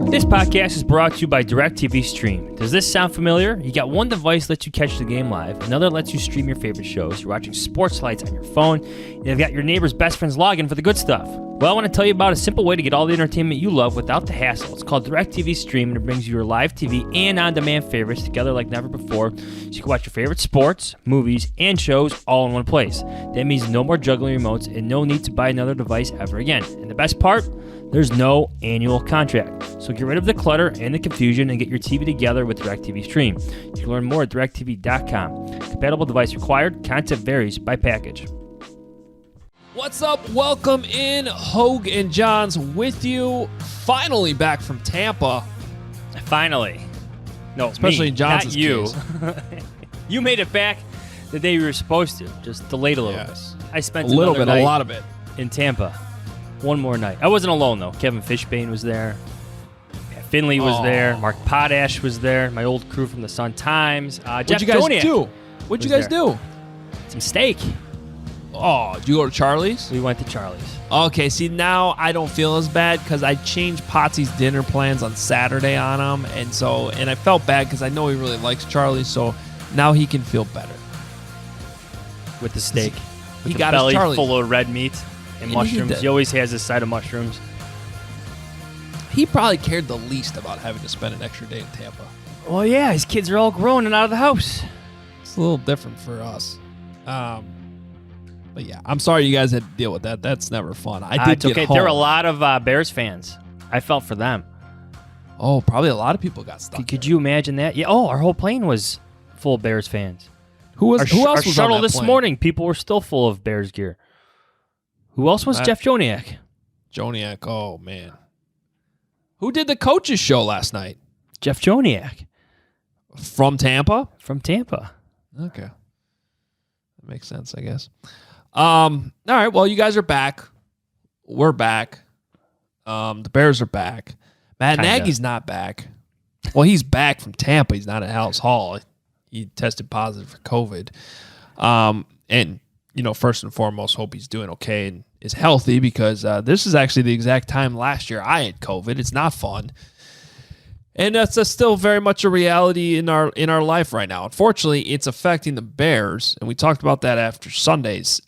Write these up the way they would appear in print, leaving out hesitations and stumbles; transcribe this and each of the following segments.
This podcast is brought to you by Directv Stream. Does this sound familiar? You got one device lets you catch the game live, another lets you stream your favorite shows. You're watching sports highlights on your phone. You've got your neighbor's best friend's login for the good stuff. Well, I want to tell you about a simple way to get all the entertainment you love without the hassle. It's called Directv Stream, and it brings you your live TV and on-demand favorites together like never before, so you can watch your favorite sports, movies, and shows all in one place. That means no more juggling remotes and no need to buy another device ever again. And the best part? There's no annual contract. So get rid of the clutter and the confusion and get your TV together with Directv Stream. You can learn more at directv.com. Compatible device required. Content varies by package. What's up? Welcome in. Hoge and Jahns with you. Finally back from Tampa. Finally. No, especially me, Johns' not you. case. You made it back the day you were supposed to. Just delayed a little bit. I spent a little another bit, night a lot of it. in Tampa. One more night. I wasn't alone, though. Kevin Fishbane was there. Pat Finley was there. Mark Potash was there. My old crew from the Sun-Times. What'd Jeff you guys Joniak do? What'd you guys do? Some steak. Oh, did you go to Charlie's? We went to Charlie's. Okay, see, now I don't feel as bad because I changed Potsy's dinner plans on Saturday on him, and I felt bad because I know he really likes Charlie's, so now he can feel better. With the steak. He With got the his belly Charlie's. full of red meat and mushrooms. He always has a side of mushrooms. He probably cared the least about having to spend an extra day in Tampa. Well, yeah, his kids are all grown and out of the house. It's a little different for us. But yeah, I'm sorry you guys had to deal with that. That's never fun. I did it's okay. get home. There are a lot of Bears fans. I felt for them. Oh, probably a lot of people got stuck. Could you imagine that? Yeah. Oh, our whole plane was full of Bears fans. Who else Our was shuttle on that this plane? morning, people were still full of Bears gear. Who else was Jeff Joniak? Joniak, oh man. Who did the coaches show last night? Jeff Joniak. From Tampa? From Tampa. Okay. That makes sense, I guess. All right, well, you guys are back. We're back. The Bears are back. Matt Nagy's not back. Well, he's back from Tampa. He's not at Hallis Hall. He tested positive for COVID. And, first and foremost, hope he's doing okay and is healthy because this is actually the exact time last year I had COVID. It's not fun. And that's still very much a reality in our life right now. Unfortunately, it's affecting the Bears, and we talked about that after Sunday's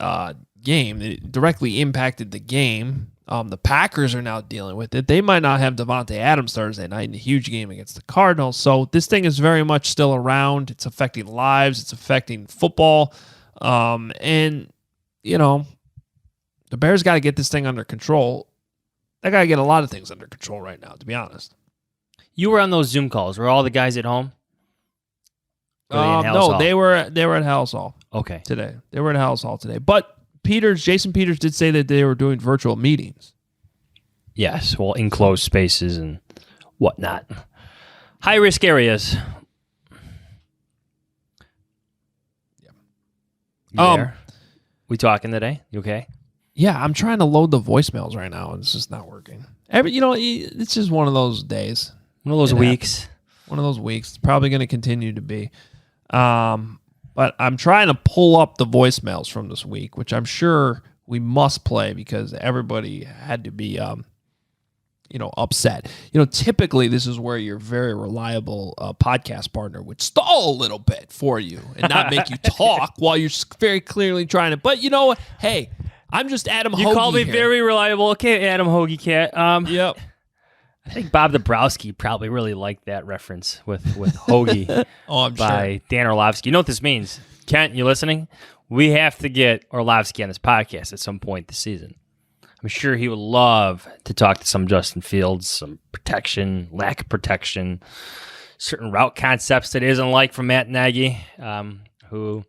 game. It directly impacted the game. The Packers are now dealing with it. They might not have Devontae Adams Thursday night in a huge game against the Cardinals. So this thing is very much still around. It's affecting lives. It's affecting football. And, the Bears got to get this thing under control. They got to get a lot of things under control right now, to be honest. You were on those Zoom calls. Were all the guys at home? No, they were at Hallis Hall. Okay. Today. They were at Hallis Hall today. But Jason Peters did say that they were doing virtual meetings. Yes, well, enclosed spaces and whatnot. High-risk areas. Yeah. We talking today? You okay? Yeah, I'm trying to load the voicemails right now, and it's just not working. It's just one of those days. One of those weeks. One of those weeks. It's probably going to continue to be. But I'm trying to pull up the voicemails from this week, which I'm sure we must play because everybody had to be, upset. Typically this is where your very reliable podcast partner would stall a little bit for you and not make you talk while you're very clearly trying to. But you know what? Hey, I'm just Adam Hoge. You call me here. very reliable. Okay, Adam Hoge Cat. Yep. I think Bob Dabrowski probably really liked that reference with Hoagie I'm by sure. Dan Orlovsky. You know what this means? Kent, you listening? We have to get Orlovsky on this podcast at some point this season. I'm sure he would love to talk to some Justin Fields, some protection, lack of protection, certain route concepts that he doesn't like from Matt Nagy, who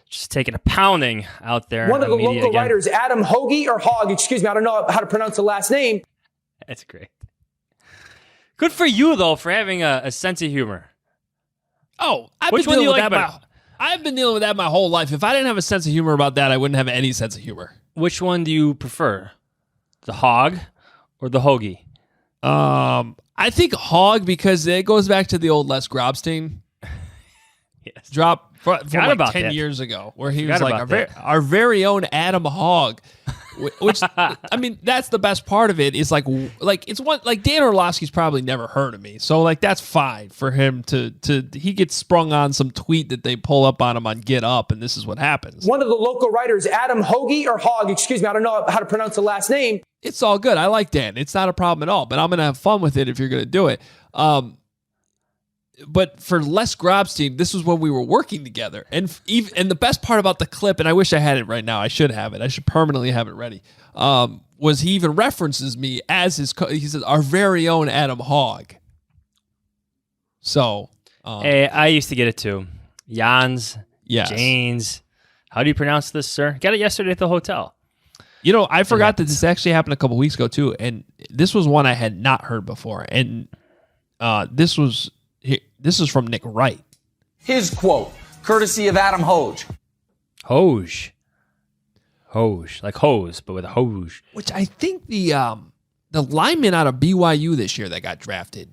just taking a pounding out there. One of the media local again. writers, Adam Hoge or Hogg, excuse me, I don't know how to pronounce the last name. That's great. Good for you, though, for having a sense of humor. Oh, Which one do you like better? I've been dealing with that my whole life. If I didn't have a sense of humor about that, I wouldn't have any sense of humor. Which one do you prefer? The Hog or the Hoagie? I think Hogg because it goes back to the old Les Grobstein Yes. drop from like about 10 that. years ago where he Forgot was like about that. our very own Adam Hogg Which I mean, that's the best part of it. Is like it's one like Dan Orlovsky's probably never heard of me, so like that's fine for him to he gets sprung on some tweet that they pull up on him on Get Up, and this is what happens. One of the local writers, Adam Hoge or Hogg, excuse me, I don't know how to pronounce the last name. It's all good. I like Dan. It's not a problem at all. But I'm gonna have fun with it if you're gonna do it. But for Les Grobstein, this was when we were working together. And the best part about the clip, and I wish I had it right now. I should have it. I should permanently have it ready. Was he even references me as he says, our very own Adam Hogg. So. Hey, I used to get it too. Jahns, yes. Jahns. How do you pronounce this, sir? Got it yesterday at the hotel. You know, I forgot that this actually happened a couple weeks ago too. And this was one I had not heard before. And this is from Nick Wright. His quote, courtesy of Adam Hoge. Hoge, like hose, but with a Hoge. Which I think the lineman out of BYU this year that got drafted,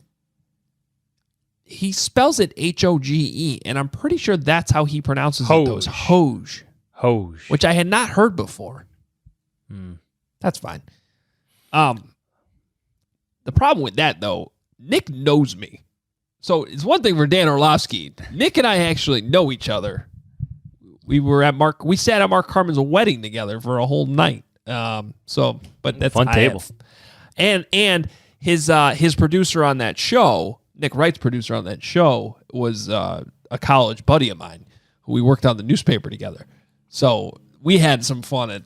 he spells it Hoge, and I'm pretty sure that's how he pronounces it. Those Hoge, which I had not heard before. That's fine. The problem with that though, Nick knows me. So it's one thing for Dan Orlovsky. Nick and I actually know each other. We sat at Mark Carmen's wedding together for a whole night. But that's fun table. And his producer on that show, Nick Wright's producer on that show, was a college buddy of mine who we worked on the newspaper together. So we had some fun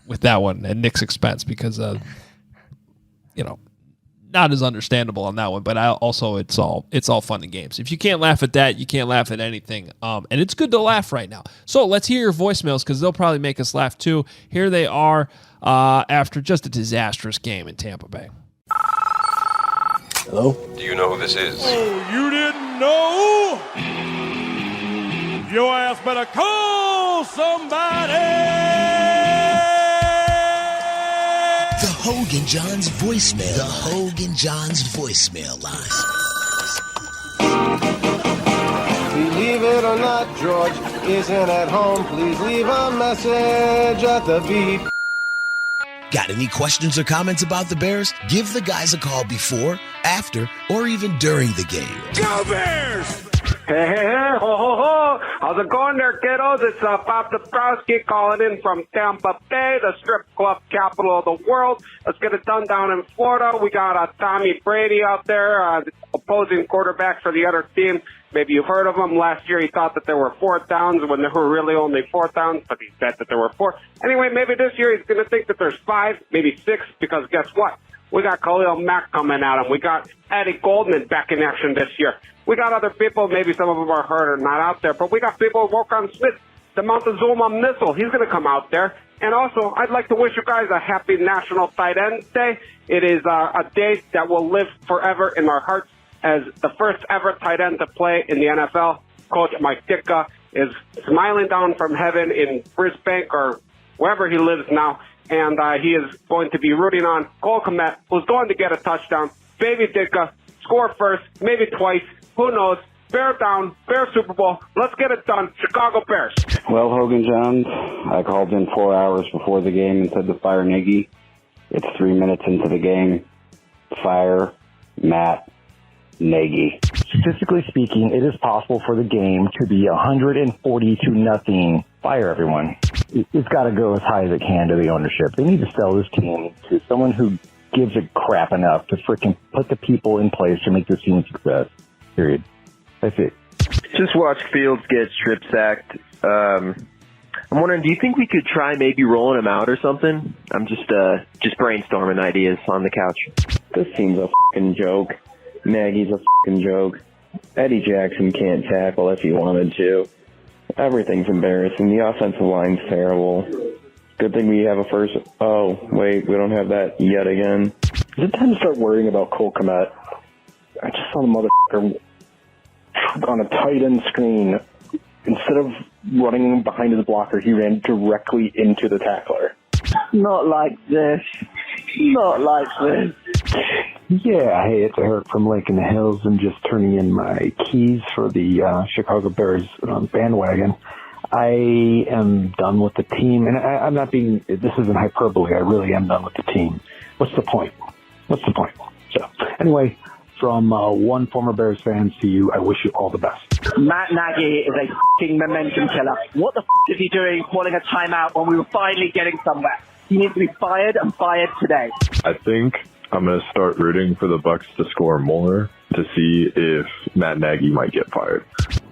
with that one at Nick's expense because not as understandable on that one, but it's all fun and games. If you can't laugh at that, you can't laugh at anything. And it's good to laugh right now. So let's hear your voicemails because they'll probably make us laugh too. Here they are after just a disastrous game in Tampa Bay. Hello? Do you know who this is? Oh, you didn't know? Your ass better call somebody! The Hoge Jahns voicemail. The Hoge Jahns voicemail line. Believe it or not, George isn't at home. Please leave a message at the beep. Got any questions or comments about the Bears? Give the guys a call before, after, or even during the game. Go Bears! Hey, ho, ho, ho. How's it going there, kiddos? It's Bob Dabrowski calling in from Tampa Bay, the strip club capital of the world. Let's get it done down in Florida. We got Tommy Brady out there, opposing quarterback for the other team. Maybe you've heard of him. Last year he thought that there were 4 downs when there were really only 4 downs, but he said that there were 4. Anyway, maybe this year he's going to think that there's 5, maybe 6, because guess what? We got Khalil Mack coming at him. We got Eddie Goldman back in action this year. We got other people, maybe some of them are hurt or not out there, but we got people who work on Smith, the Montezuma missile. He's going to come out there. And also, I'd like to wish you guys a happy National Tight End Day. It is a day that will live forever in our hearts as the first ever tight end to play in the NFL. Coach Mike Ditka is smiling down from heaven in Brisbane or wherever he lives now. And he is going to be rooting on Cole Kmet, who's going to get a touchdown. Baby Ditka, score first, maybe twice. Who knows? Bear down, Bear Super Bowl. Let's get it done. Chicago Bears. Well, Hoge Jahns, I called in 4 hours before the game and said to fire Nagy. It's 3 minutes into the game. Fire Matt Nagy. Statistically speaking, it is possible for the game to be 140-0. Fire everyone. It's got to go as high as it can to the ownership. They need to sell this team to someone who gives a crap enough to freaking put the people in place to make this team a success. Period. That's it. Just watch Fields get strip sacked. I'm wondering, do you think we could try maybe rolling him out or something? I'm just brainstorming ideas on the couch. This team's a fucking joke. Nagy's a fucking joke. Eddie Jackson can't tackle if he wanted to. Everything's embarrassing. The offensive line's terrible. Good thing we have a first. Oh, wait, we don't have that yet again. Is it time to start worrying about Cole Kmet? I just saw the motherfucker on a tight end screen. Instead of running behind his blocker, he ran directly into the tackler. Not like this. Not like this. Yeah, hey, it's Eric from Lincoln Hills. I'm just turning in my keys for the Chicago Bears bandwagon. I am done with the team, and I'm not being. This isn't hyperbole. I really am done with the team. What's the point? What's the point? So anyway, from one former Bears fan to you, I wish you all the best. Matt Nagy is a f***ing momentum killer. What the f*** is he doing calling a timeout when we were finally getting somewhere? He needs to be fired and fired today. I think I'm going to start rooting for the Bucs to score more to see if Matt Nagy might get fired.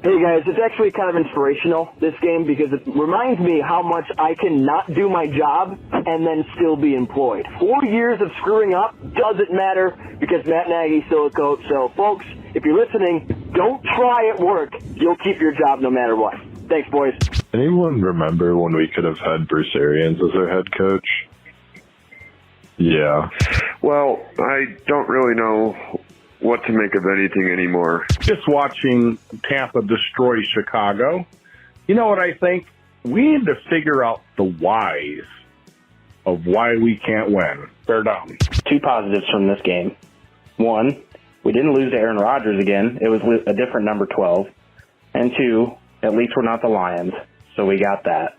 Hey guys, it's actually kind of inspirational, this game, because it reminds me how much I can not do my job and then still be employed. 4 years of screwing up doesn't matter because Matt Nagy's still a coach. So folks, if you're listening, don't try at work. You'll keep your job no matter what. Thanks, boys. Anyone remember when we could have had Bruce Arians as our head coach? Yeah. Well, I don't really know what to make of anything anymore. Just watching Tampa destroy Chicago, you know what I think? We need to figure out the whys of why we can't win. They're dumb. Two positives from this game. One, we didn't lose to Aaron Rodgers again. It was a different number 12. And two, at least we're not the Lions, so we got that.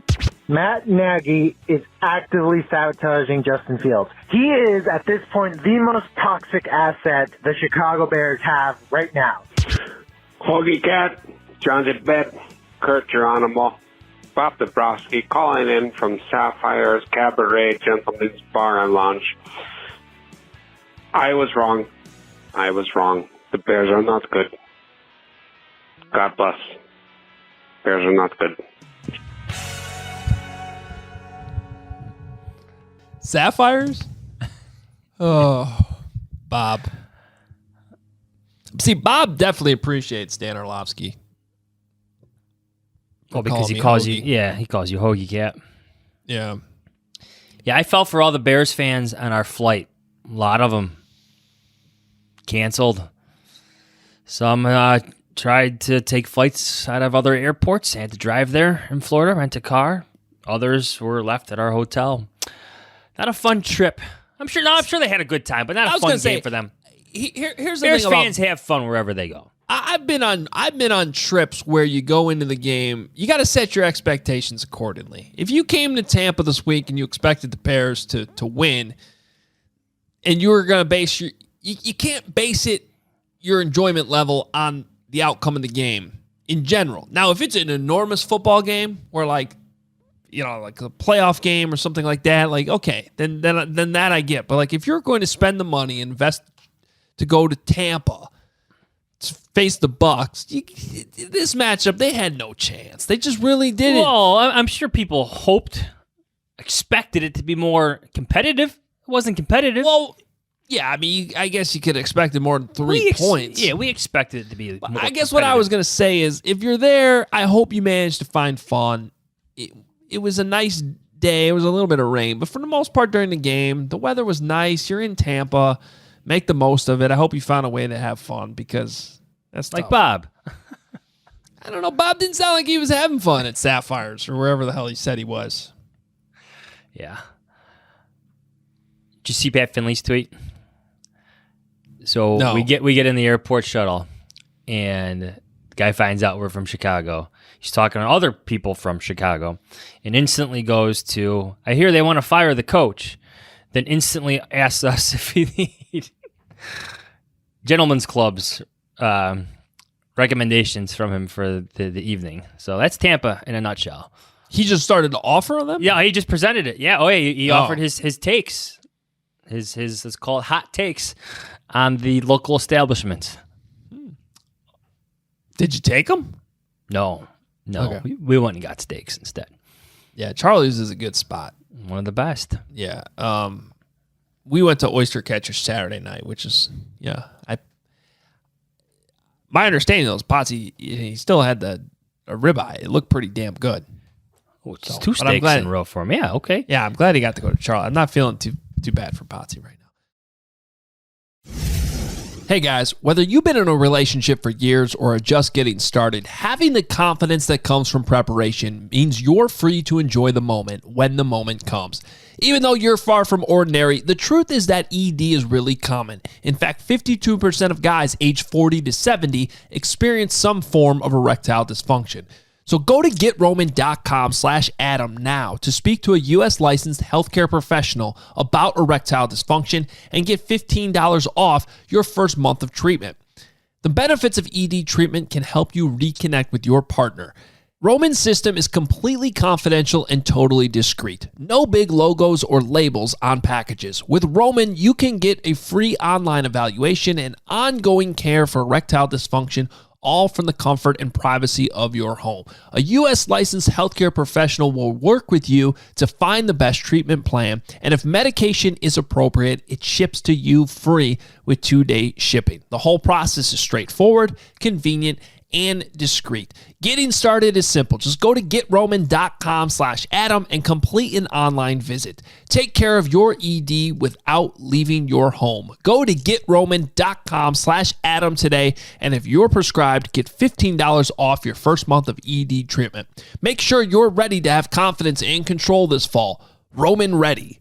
Matt Nagy is actively sabotaging Justin Fields. He is, at this point, the most toxic asset the Chicago Bears have right now. Hoge Cat, John Bet, Kurt Geronimo, Bob Dabrowski calling in from Sapphire's Cabaret Gentlemen's Bar and Lounge. I was wrong. The Bears are not good. God bless. Bears are not good. Sapphires? Oh, Bob. See, Bob definitely appreciates Dan Orlovsky. Well, because he calls you, he calls you Hoagie Cat. Yeah. Yeah, I felt for all the Bears fans on our flight. A lot of them canceled. Some tried to take flights out of other airports, had to drive there in Florida, rent a car. Others were left at our hotel. Not a fun trip. I'm sure they had a good time, but not a fun game for them. Here's the Bears thing fans have fun wherever they go. I've been on trips where you go into the game, you got to set your expectations accordingly. If you came to Tampa this week and you expected the Bears to win, and you were going to base you can't base your enjoyment level on the outcome of the game in general. Now, if it's an enormous football game where like a playoff game or something like that, like, okay, then that I get. But like, if you're going to spend the money, invest to go to Tampa to face the Bucs, this matchup, they had no chance. They just really didn't. Well, I'm sure people expected it to be more competitive. It wasn't competitive. Well, yeah, I mean, I guess you could expect it more than 3 points. Yeah, we expected it to be more I guess what I was going to say is, if you're there, I hope you managed to find fun. It was a nice day. It was a little bit of rain, but for the most part during the game, the weather was nice. You're in Tampa. Make the most of it. I hope you found a way to have fun because that's like tough. Bob. I don't know. Bob didn't sound like he was having fun at Sapphires or wherever the hell he said he was. Yeah. Did you see Pat Finley's tweet? So No. we get in the airport shuttle, and the guy finds out we're from Chicago. He's talking to other people from Chicago and instantly goes to, I hear they want to fire the coach. Then instantly asks us if we need gentlemen's clubs recommendations from him for the evening. So that's Tampa in a nutshell. He just started to offer them? Yeah, he just presented it. Yeah, he offered his takes. His let's call it hot takes on the local establishments. Did you take them? No. Okay. We went and got steaks instead. Yeah, Charlie's is a good spot. One of the best. Yeah. We went to Oyster Catcher Saturday night, which is, my understanding was Potsy, he still had a ribeye. It looked pretty damn good. Oh, it's two steaks in a row for him. Yeah, okay. Yeah, I'm glad he got to go to Charlie. I'm not feeling too bad for Potsy right now. Hey guys, whether you've been in a relationship for years or are just getting started, having the confidence that comes from preparation means you're free to enjoy the moment when the moment comes. Even though you're far from ordinary, the truth is that ED is really common. In fact, 52% of guys aged 40 to 70 experience some form of erectile dysfunction. So go to GetRoman.com/Adam now to speak to a U.S. licensed healthcare professional about erectile dysfunction and get $15 off your first month of treatment. The benefits of ED treatment can help you reconnect with your partner. Roman's system is completely confidential and totally discreet. No big logos or labels on packages. With Roman, you can get a free online evaluation and ongoing care for erectile dysfunction, all from the comfort and privacy of your home. A U.S. licensed healthcare professional will work with you to find the best treatment plan, and if medication is appropriate, it ships to you free with 2-day shipping. The whole process is straightforward, convenient, and discreet. Getting started is simple. Just go to GetRoman.com/Adam and complete an online visit. Take care of your ED without leaving your home. Go to GetRoman.com/Adam today, and if you're prescribed, get $15 off your first month of ED treatment. Make sure you're ready to have confidence and control this fall. Roman ready.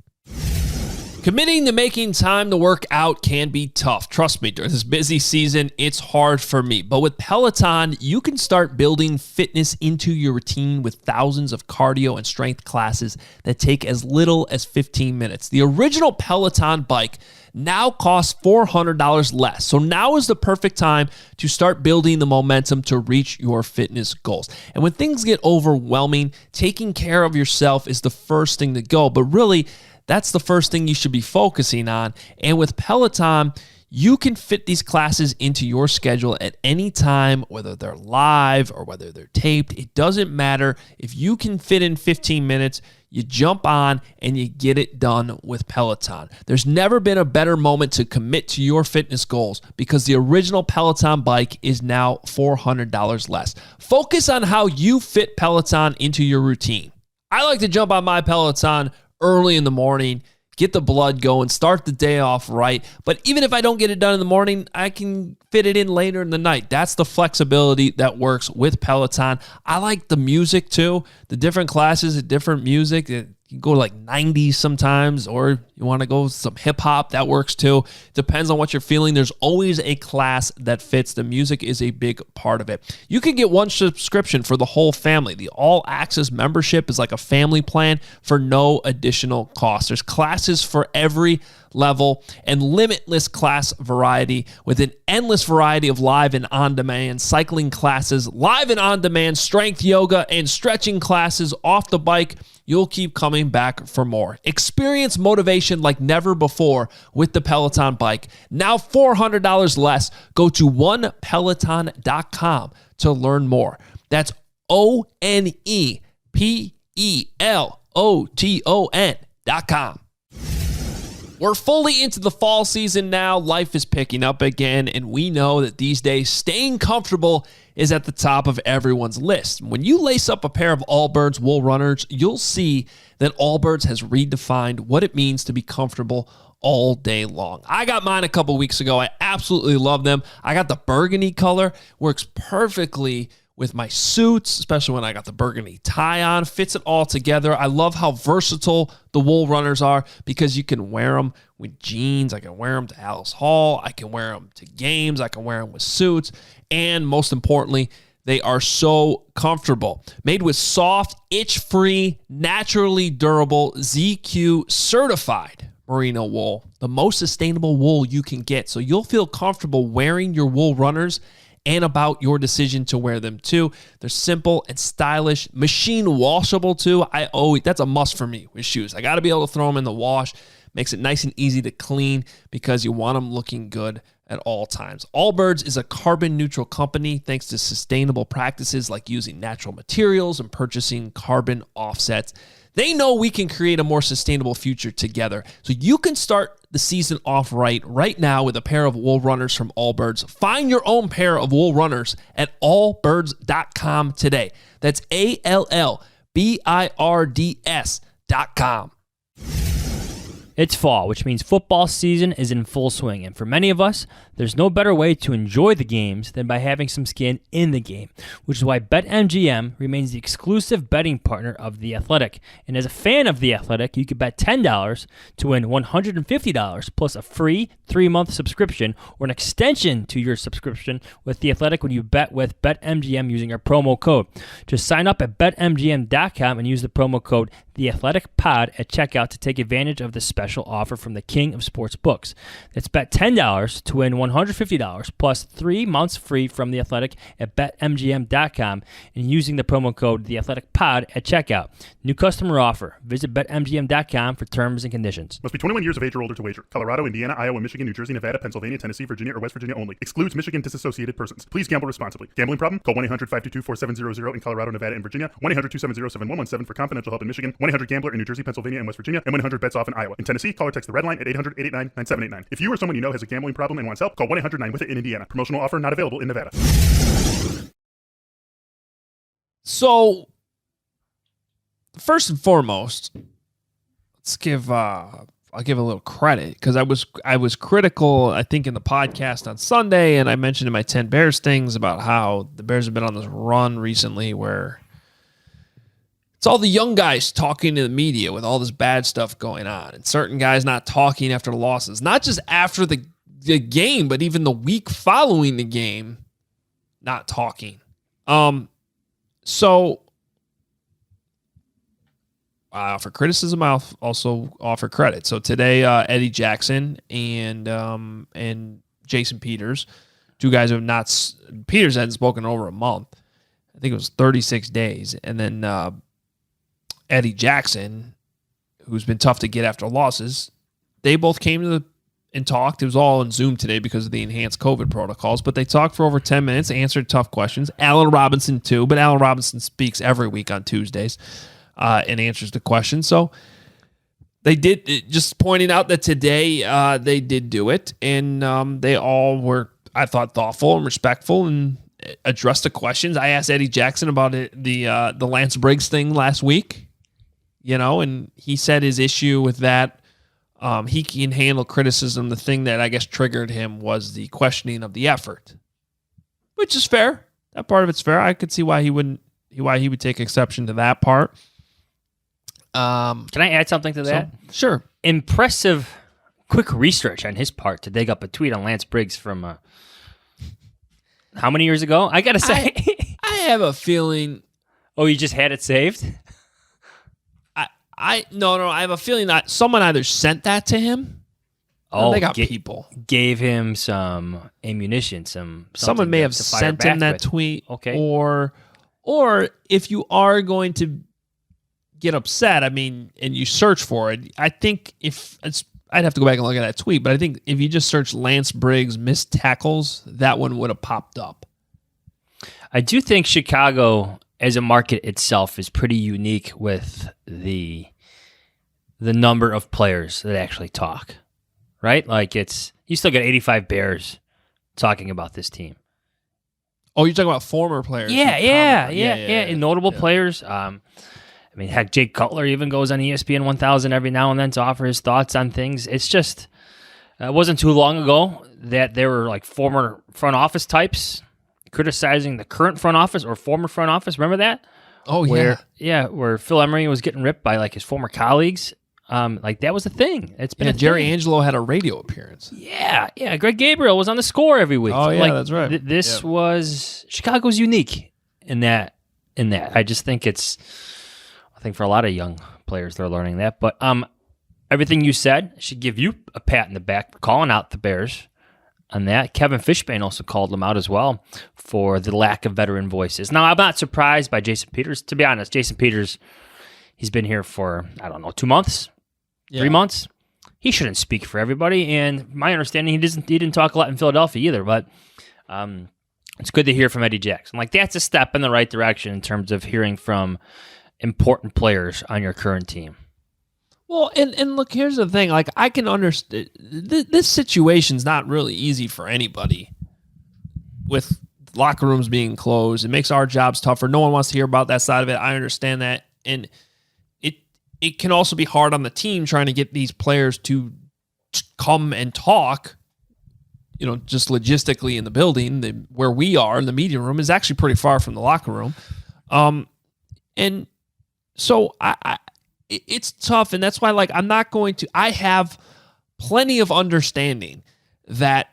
Committing to making time to work out can be tough. Trust me, during this busy season, it's hard for me. But with Peloton, you can start building fitness into your routine with thousands of cardio and strength classes that take as little as 15 minutes. The original Peloton bike now costs $400 less. So now is the perfect time to start building the momentum to reach your fitness goals. And when things get overwhelming, taking care of yourself is the first thing to go. But really, that's the first thing you should be focusing on. And with Peloton, you can fit these classes into your schedule at any time, whether they're live or whether they're taped. It doesn't matter. If you can fit in 15 minutes, you jump on and you get it done with Peloton. There's never been a better moment to commit to your fitness goals because the original Peloton bike is now $400 less. Focus on how you fit Peloton into your routine. I like to jump on my Peloton early in the morning, get the blood going, start the day off right. But even if I don't get it done in the morning, I can fit it in later in the night. That's the flexibility that works with Peloton. I like the music too. The different classes, the different music. You can go like 90s sometimes, or you want to go some hip hop, that works too. Depends on what you're feeling. There's always a class that fits. The music is a big part of it. You can get one subscription for the whole family. The All Access membership is like a family plan for no additional cost. There's classes for every level and limitless class variety with an endless variety of live and on-demand cycling classes, live and on-demand strength yoga, and stretching classes off the bike. You'll keep coming back for more. Experience motivation like never before with the Peloton bike. Now $400 less. Go to onepeloton.com to learn more. That's ONEPELOTON.com. We're fully into the fall season now. Life is picking up again, and we know that these days staying comfortable is at the top of everyone's list. When you lace up a pair of Allbirds wool runners, you'll see that Allbirds has redefined what it means to be comfortable all day long. I got mine a couple weeks ago. I absolutely love them. I got the burgundy color. Works perfectly with my suits, especially when I got the burgundy tie on. Fits it all together. I love how versatile the wool runners are because you can wear them with jeans. I can wear them to Alice Hall. I can wear them to games. I can wear them with suits. And most importantly, they are so comfortable. Made with soft, itch-free, naturally durable, ZQ certified merino wool. The most sustainable wool you can get. So you'll feel comfortable wearing your wool runners and about your decision to wear them too. They're simple and stylish, machine washable too. That's a must for me with shoes. I got to be able to throw them in the wash. Makes it nice and easy to clean because you want them looking good at all times. Allbirds is a carbon neutral company thanks to sustainable practices like using natural materials and purchasing carbon offsets. They know we can create a more sustainable future together. So you can start the season off right now with a pair of wool runners from Allbirds. Find your own pair of wool runners at allbirds.com today. That's ALLBIRDS.com. It's fall, which means football season is in full swing, and for many of us, there's no better way to enjoy the games than by having some skin in the game, which is why BetMGM remains the exclusive betting partner of The Athletic. And as a fan of The Athletic, you could bet $10 to win $150 plus a free 3-month subscription or an extension to your subscription with The Athletic when you bet with BetMGM using our promo code. Just sign up at BetMGM.com and use the promo code TheAthleticPod at checkout to take advantage of the special offer from the king of sports books. That's bet $10 to win $150 plus 3 months free from The Athletic at BetMGM.com and using the promo code TheAthleticPod at checkout. New customer offer. Visit BetMGM.com for terms and conditions. Must be 21 years of age or older to wager. Colorado, Indiana, Iowa, Michigan, New Jersey, Nevada, Pennsylvania, Tennessee, Virginia, or West Virginia only. Excludes Michigan disassociated persons. Please gamble responsibly. Gambling problem? Call 1-800-522-4700 in Colorado, Nevada, and Virginia. 1-800-270-7117 for confidential help in Michigan. 1-800-GAMBLER in New Jersey, Pennsylvania, and West Virginia. And 1-800-BETS-OFF in Iowa. In Tennessee, call or text the red line at 800-889-9789. If you or someone you know has a gambling problem and wants help, call 1-800-9-WITH-IT in Indiana. Promotional offer not available in Nevada. So, first and foremost, let's give I'll give a little credit because I was critical, I think, in the podcast on Sunday, and I mentioned in my 10 Bears things about how the Bears have been on this run recently where it's all the young guys talking to the media with all this bad stuff going on, and certain guys not talking after the losses, not just after the game, but even the week following the game, not talking. So I offer criticism. I also offer credit. So today, Eddie Jackson and Jason Peters, two guys who have not. Peters hadn't spoken in over a month. I think it was 36 days, and then Eddie Jackson, who's been tough to get after losses, they both came and talked. It was all on Zoom today because of the enhanced COVID protocols, but they talked for over 10 minutes, answered tough questions. Allen Robinson too, but Allen Robinson speaks every week on Tuesdays and answers the questions. So they did, just pointing out that today they did do it, and they all were, I thought, thoughtful and respectful and addressed the questions. I asked Eddie Jackson about the Lance Briggs thing last week, and he said his issue with that. He can handle criticism. The thing that I guess triggered him was the questioning of the effort, which is fair. That part of it's fair. I could see why he would take exception to that part. Can I add something to that? Sure. Impressive, quick research on his part to dig up a tweet on Lance Briggs from how many years ago? I gotta say, I have a feeling. Oh, you just had it saved? No. I have a feeling that someone either sent that to him. Oh, they got people. Gave him some ammunition. Someone may have sent him that tweet. Okay. Or if you are going to get upset, and you search for it, I think I'd have to go back and look at that tweet, but I think if you just search Lance Briggs missed tackles, that one would have popped up. I do think Chicago as a market itself is pretty unique with the number of players that actually talk, right? Like you still got 85 Bears talking about this team. Oh, you're talking about former players? Yeah. And notable players. Heck, Jake Cutler even goes on ESPN 1000 every now and then to offer his thoughts on things. It's just, it wasn't too long ago that there were like former front office types criticizing the current front office or former front office. Remember that? Oh, where Phil Emery was getting ripped by like his former colleagues. That was a thing. It's been Jerry Angelo had a radio appearance. Yeah. Greg Gabriel was on the Score every week. Oh, yeah, that's right. This was Chicago's unique in that. I just think I think for a lot of young players, they're learning that. But everything you said, I should give you a pat in the back for calling out the Bears on that. Kevin Fishbane also called them out as well for the lack of veteran voices. Now, I'm not surprised by Jason Peters. To be honest, Jason Peters, he's been here for, 2 months, 3 months. He shouldn't speak for everybody. And my understanding, he didn't talk a lot in Philadelphia either. But it's good to hear from Eddie Jackson. That's a step in the right direction in terms of hearing from important players on your current team. Well, and look, here's the thing. I can understand this situation's not really easy for anybody. With locker rooms being closed, it makes our jobs tougher. No one wants to hear about that side of it. I understand that, and it can also be hard on the team trying to get these players to come and talk, just logistically in the building. Where we are in the media room is actually pretty far from the locker room. And so it's tough. And that's why, I have plenty of understanding that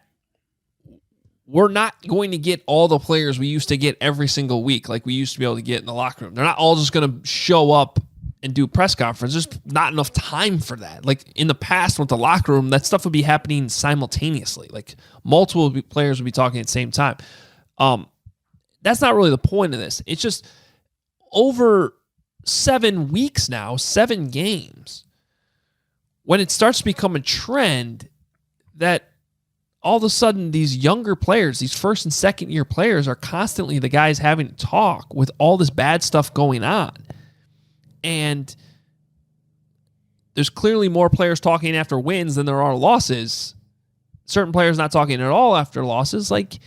we're not going to get all the players we used to get every single week like we used to be able to get in the locker room. They're not all just going to show up and do press conferences. There's not enough time for that. Like in the past with the locker room, that stuff would be happening simultaneously. Like multiple players would be talking at the same time. That's not really the point of this. It's just over 7 weeks now, 7 games, when it starts to become a trend that all of a sudden these younger players, these first and second year players, are constantly the guys having to talk with all this bad stuff going on. And there's clearly more players talking after wins than there are losses. Certain players not talking at all after losses. Like,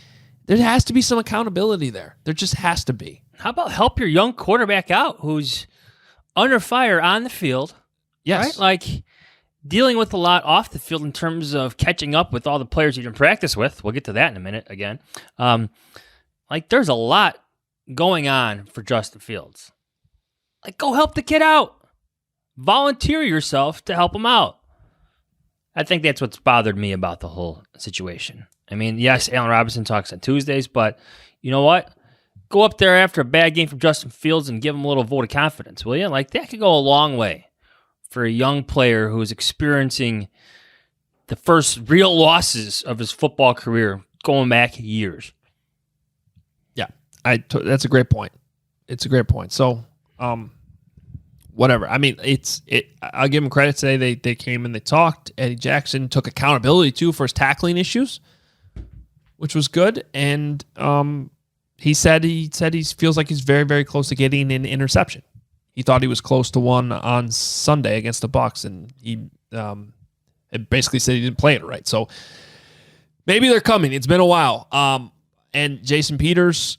there has to be some accountability there. There just has to be. How about help your young quarterback out who's under fire on the field? Yes. Right? Like, dealing with a lot off the field in terms of catching up with all the players you didn't practice with. We'll get to that in a minute again. There's a lot going on for Justin Fields. Go help the kid out. Volunteer yourself to help him out. I think that's what's bothered me about the whole situation. I mean, yes, Allen Robinson talks on Tuesdays, but you know what? Go up there after a bad game from Justin Fields and give him a little vote of confidence, will you? That could go a long way for a young player who's experiencing the first real losses of his football career going back years. Yeah, that's a great point. It's a great point. So, whatever. I mean, I'll give him credit today. They came and they talked. Eddie Jackson took accountability too for his tackling issues, which was good. And he said he feels like he's very, very close to getting an interception. He thought he was close to one on Sunday against the Bucs, and he basically said he didn't play it right. So maybe they're coming. It's been a while. And Jason Peters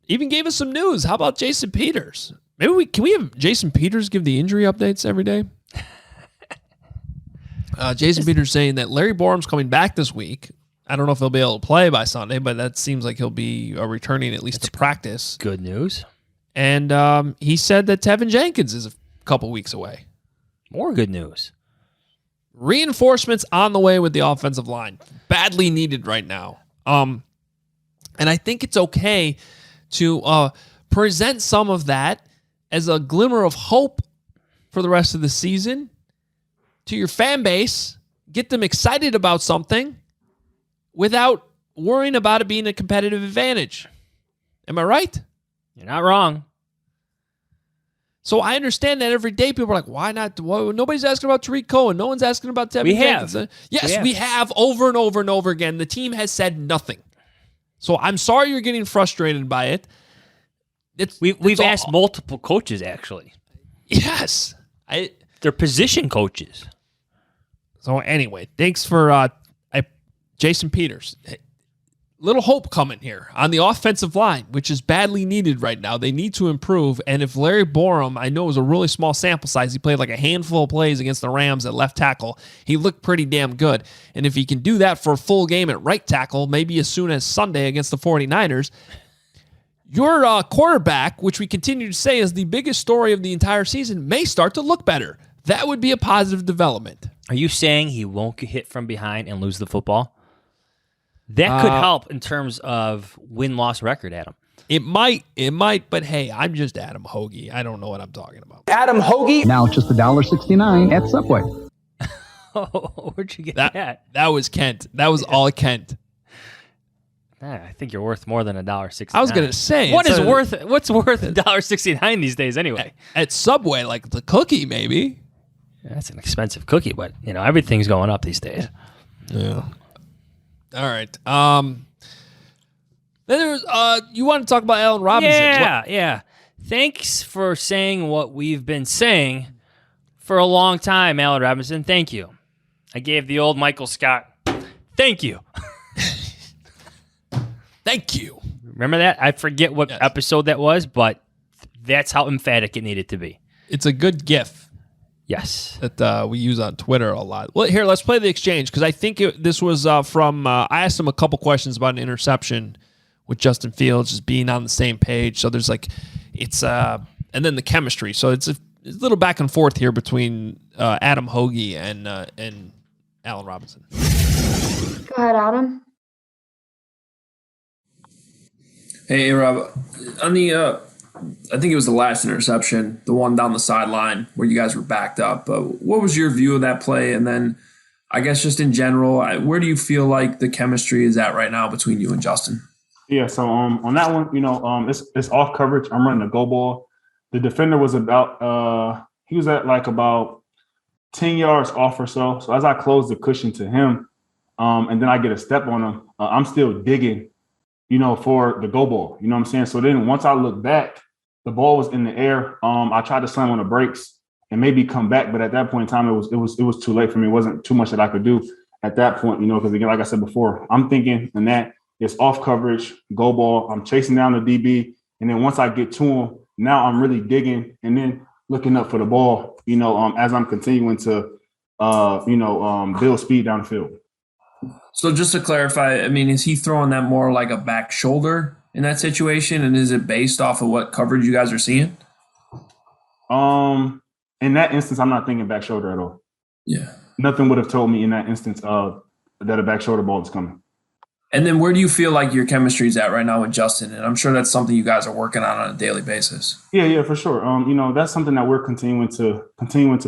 even gave us some news. How about Jason Peters? Maybe can we have Jason Peters give the injury updates every day? Jason Peters saying that Larry Borum's coming back this week. I don't know if he'll be able to play by Sunday, but that seems like he'll be returning at least to practice. Good news. And he said that Tevin Jenkins is a couple weeks away. More good news. Reinforcements on the way with the offensive line. Badly needed right now. And I think it's okay to present some of that as a glimmer of hope for the rest of the season to your fan base. Get them excited about something without worrying about it being a competitive advantage. Am I right? You're not wrong. So I understand that every day people are like, why not? Well, nobody's asking about Tariq Cohen. No one's asking about Tevin Jenkins. Yes, we have over and over and over again. The team has said nothing. So I'm sorry you're getting frustrated by it. We've asked multiple coaches, actually. Yes. They're position coaches. So anyway, thanks for Jason Peters. Little hope coming here on the offensive line, which is badly needed right now. They need to improve. And if Larry Borum, I know it was a really small sample size. He played like a handful of plays against the Rams at left tackle. He looked pretty damn good. And if he can do that for a full game at right tackle, maybe as soon as Sunday against the 49ers, your quarterback, which we continue to say is the biggest story of the entire season, may start to look better. That would be a positive development. Are you saying he won't get hit from behind and lose the football? That could help in terms of win-loss record, Adam. It might, but hey, I'm just Adam Hoge. I don't know what I'm talking about. Adam Hoge. Now just $1.69 at Subway. Oh, where'd you get that? That was Kent. That was all Kent. I think you're worth more than $1.69. I was gonna say, what's worth $1.69 these days anyway? At Subway, like the cookie, maybe. Yeah, that's an expensive cookie, but everything's going up these days. Yeah. All right. Then there's you want to talk about Allen Robinson? Yeah. Thanks for saying what we've been saying for a long time, Allen Robinson. Thank you. I gave the old Michael Scott. Thank you. Thank you. Remember that? I forget what episode that was, but that's how emphatic it needed to be. It's a good gif. Yes. That we use on Twitter a lot. Well, here, let's play the exchange because I think this was from I asked him a couple questions about an interception with Justin Fields just being on the same page. So there's and then the chemistry. So it's a little back and forth here between Adam Hoge and Allen Robinson. Go ahead, Adam. Hey, Rob. On the, I think it was the last interception, the one down the sideline where you guys were backed up. What was your view of that play? And then, I guess just in general, where do you feel like the chemistry is at right now between you and Justin? Yeah, so on that one, it's off coverage. I'm running a go ball. The defender was he was at like about 10 yards off or so. So as I close the cushion to him, and then I get a step on him, I'm still digging, for the go ball. You know what I'm saying? So then once I look back, the ball was in the air. I tried to slam on the brakes and maybe come back, but at that point in time, it was too late for me. It wasn't too much that I could do at that point, because again, like I said before, I'm thinking in that it's off coverage, go ball. I'm chasing down the DB, and then once I get to him, now I'm really digging and then looking up for the ball. As I'm continuing to, build speed down the field. So just to clarify, is he throwing that more like a back shoulder in that situation? And is it based off of what coverage you guys are seeing? In that instance, I'm not thinking back shoulder at all. Yeah. Nothing would have told me in that instance that a back shoulder ball is coming. And then where do you feel like your chemistry is at right now with Justin? And I'm sure that's something you guys are working on a daily basis. Yeah, for sure. That's something that we're continuing to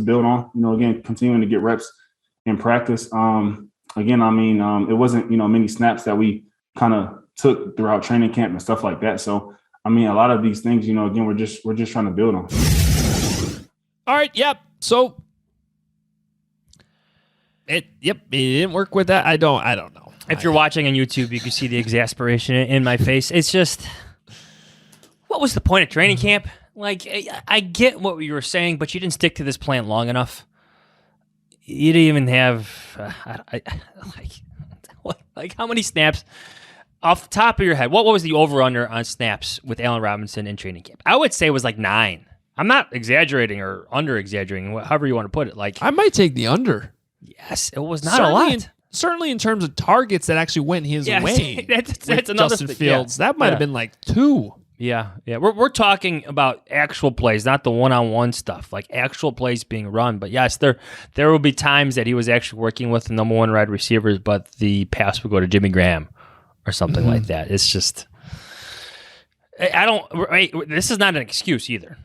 build on. Again, continuing to get reps in practice. It wasn't many snaps that we kind of took throughout training camp and stuff like that. So a lot of these things, again, we're just trying to build on. All right. Yep. So it didn't work with that. I don't know. If you're watching on YouTube, you can see the exasperation in my face. It's just, what was the point of training camp? Like, I get what you were saying, but you didn't stick to this plan long enough. You didn't even have, like how many snaps off the top of your head? What was the over-under on snaps with Allen Robinson in training camp? I would say it was like 9. I'm not exaggerating or under-exaggerating, however you want to put it. Like, I might take the under. Yes, it was not a lot. Certainly in terms of targets that actually went his way. That's another Justin Fields. That might have been like 2. Yeah. We're talking about actual plays, not the one-on-one stuff, like actual plays being run. But yes, there will be times that he was actually working with the number 1 wide receivers, but the pass would go to Jimmy Graham or something like that. It's just, this is not an excuse either.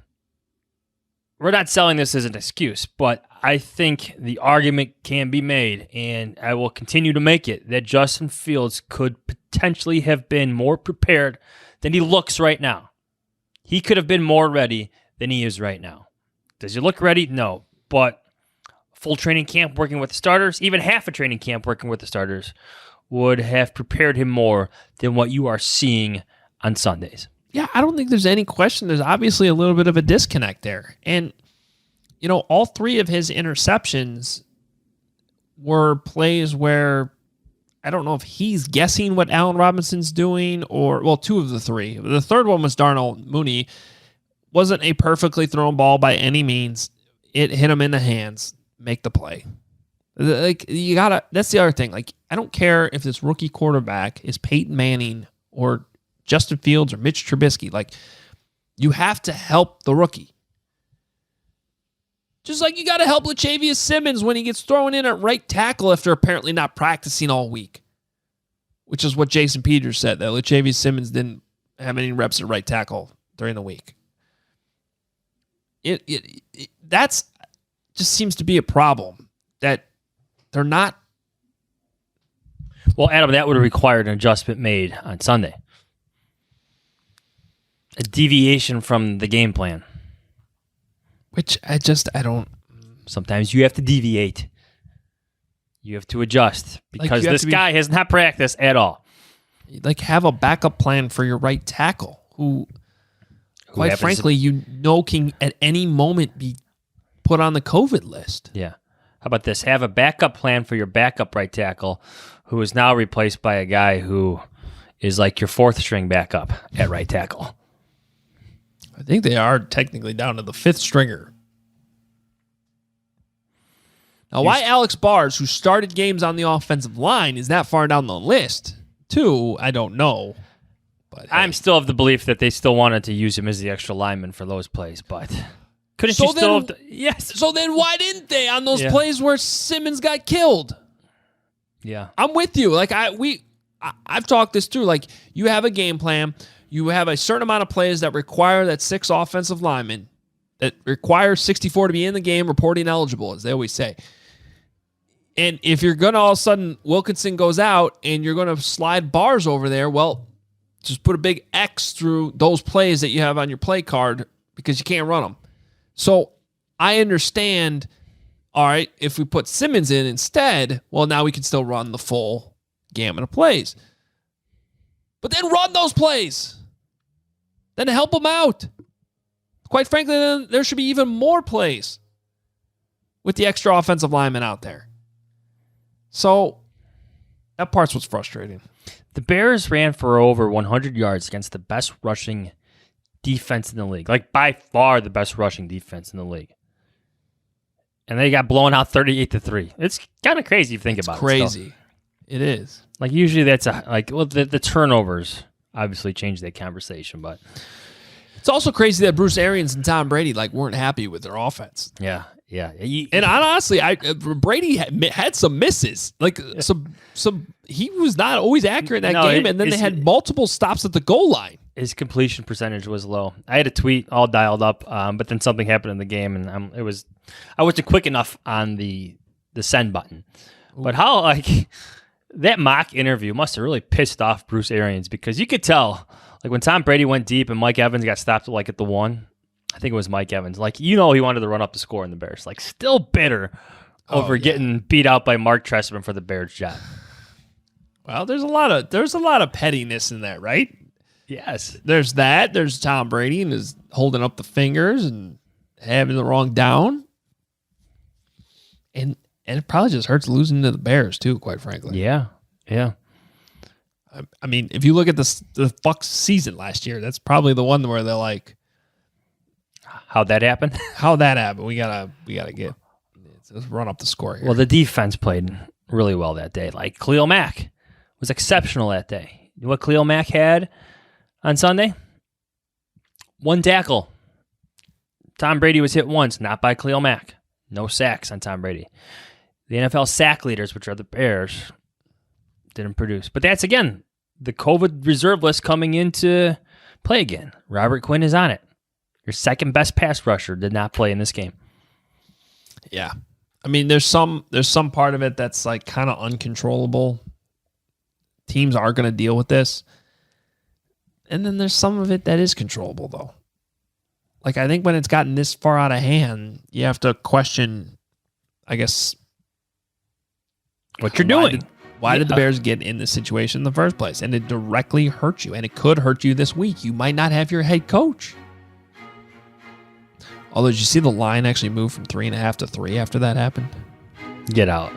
We're not selling this as an excuse, but I think the argument can be made, and I will continue to make it, that Justin Fields could potentially have been more prepared than he looks right now. He could have been more ready than he is right now. Does he look ready? No. But full training camp working with the starters, even half a training camp working with the starters, would have prepared him more than what you are seeing on Sundays. Yeah, I don't think there's any question. There's obviously a little bit of a disconnect there. And, all 3 of his interceptions were plays where I don't know if he's guessing what Allen Robinson's doing or, 2 of the 3. The third one was Darnell Mooney. Wasn't a perfectly thrown ball by any means. It hit him in the hands. Make the play. Like, you gotta, that's the other thing. Like, I don't care if this rookie quarterback is Peyton Manning or Justin Fields or Mitch Trubisky. Like, you have to help the rookie. Just like you got to help Latavius Simmons when he gets thrown in at right tackle after apparently not practicing all week, which is what Jason Peters said, that Latavius Simmons didn't have any reps at right tackle during the week. That's just seems to be a problem that they're not. Well, Adam, that would have required an adjustment made on Sunday. A deviation from the game plan. Which I don't. Sometimes you have to deviate. You have to adjust because this guy has not practiced at all. Like, have a backup plan for your right tackle who quite frankly, can at any moment be put on the COVID list. Yeah. How about this? Have a backup plan for your backup right tackle who is now replaced by a guy who is like your 4th string backup at right tackle. I think they are technically down to the 5th stringer. Now, why Alex Bars, who started games on the offensive line, is that far down the list? 2, I don't know. But I'm still of the belief that they still wanted to use him as the extra lineman for those plays, but couldn't you still have yes. So then why didn't they on those plays where Simmons got killed? Yeah. I'm with you. Like I've talked this through. Like, you have a game plan. You have a certain amount of plays that require that 6 offensive linemen, that require 64 to be in the game, reporting eligible, as they always say. And if you're going to all of a sudden, Wilkinson goes out and you're going to slide Bars over there, well, just put a big X through those plays that you have on your play card because you can't run them. So I understand, all right, if we put Simmons in instead, well, now we can still run the full gamut of plays. But then run those plays. Then help them out. Quite frankly, then there should be even more plays with the extra offensive linemen out there. So that part's what's frustrating. The Bears ran for over 100 yards against the best rushing defense in the league. Like, by far the best rushing defense in the league. And they got blown out 38-3. It's kind of crazy if you think about it. Crazy. It is. Like, usually that's the turnovers obviously change that conversation, but it's also crazy that Bruce Arians and Tom Brady weren't happy with their offense. Yeah. And honestly, Brady had some misses. He was not always accurate in that game, and then they had multiple stops at the goal line. His completion percentage was low. I had a tweet all dialed up, but then something happened in the game, and I wasn't quick enough on the send button. Ooh. But how that mock interview must have really pissed off Bruce Arians, because you could tell when Tom Brady went deep and Mike Evans got stopped at the 1. I think it was Mike Evans. He wanted to run up the score in the Bears. Still bitter over getting beat out by Mark Trestman for the Bears job. Well, there's a lot of pettiness in that, right? Yes. There's that. There's Tom Brady and is holding up the fingers and having the wrong down. And it probably just hurts losing to the Bears too, quite frankly. Yeah. I mean, if you look at the Bucs season last year, that's probably the one where they're like, how'd that happen? We gotta let's run up the score here. Well, the defense played really well that day. Khalil Mack was exceptional that day. You know what Khalil Mack had on Sunday? 1 tackle. Tom Brady was hit once, not by Khalil Mack. No sacks on Tom Brady. The NFL sack leaders, which are the Bears, didn't produce. But that's, again, the COVID reserve list coming into play again. Robert Quinn is on it. Your second best pass rusher did not play in this game. Yeah. I mean, there's some part of it that's kind of uncontrollable. Teams are going to deal with this. And then there's some of it that is controllable, though. I think when it's gotten this far out of hand, you have to question, I guess, what you're doing. Why did the Bears get in this situation in the first place? And it directly hurt you. And it could hurt you this week. You might not have your head coach. Although, did you see the line actually move from 3.5 to 3 after that happened? Get out.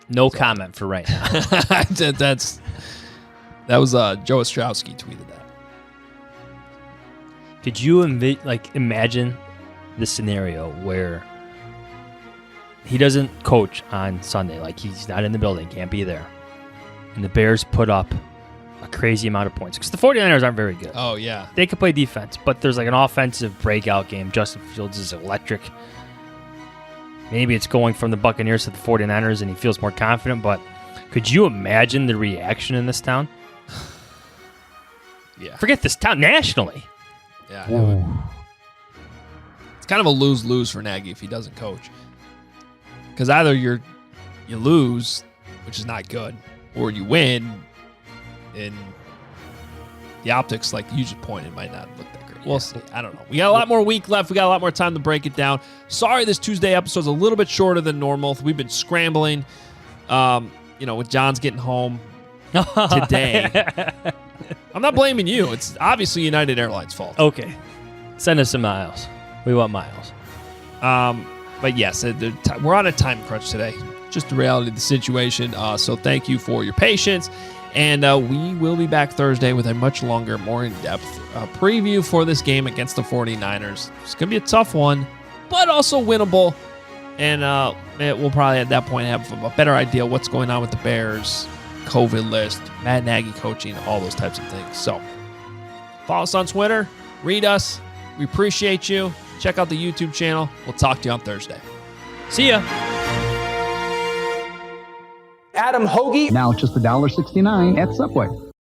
No comment for right now. That was Joe Ostrowski tweeted that. Could you imagine the scenario where he doesn't coach on Sunday, he's not in the building, can't be there, and the Bears put up a crazy amount of points? Because the 49ers aren't very good. Oh, yeah. They can play defense, but there's an offensive breakout game. Justin Fields is electric. Maybe it's going from the Buccaneers to the 49ers and he feels more confident, but could you imagine the reaction in this town? Yeah. Forget this town, nationally. Yeah. It's kind of a lose-lose for Nagy if he doesn't coach. Because either you lose, which is not good, or you win, and the optics, you just pointed, might not look that great. We'll see. I don't know. We got a lot more week left. We got a lot more time to break it down. Sorry this Tuesday episode's a little bit shorter than normal. We've been scrambling, with John's getting home today. I'm not blaming you. It's obviously United Airlines' fault. Okay. Send us some miles. We want miles. But yes, we're on a time crunch today. Just the reality of the situation. So thank you for your patience. And we will be back Thursday with a much longer, more in-depth preview for this game against the 49ers. It's going to be a tough one, but also winnable. And we'll probably at that point have a better idea what's going on with the Bears, COVID list, Matt Nagy coaching, all those types of things. So follow us on Twitter. Read us. We appreciate you. Check out the YouTube channel. We'll talk to you on Thursday. See ya. Adam Hoge. Now just $1.69 at Subway.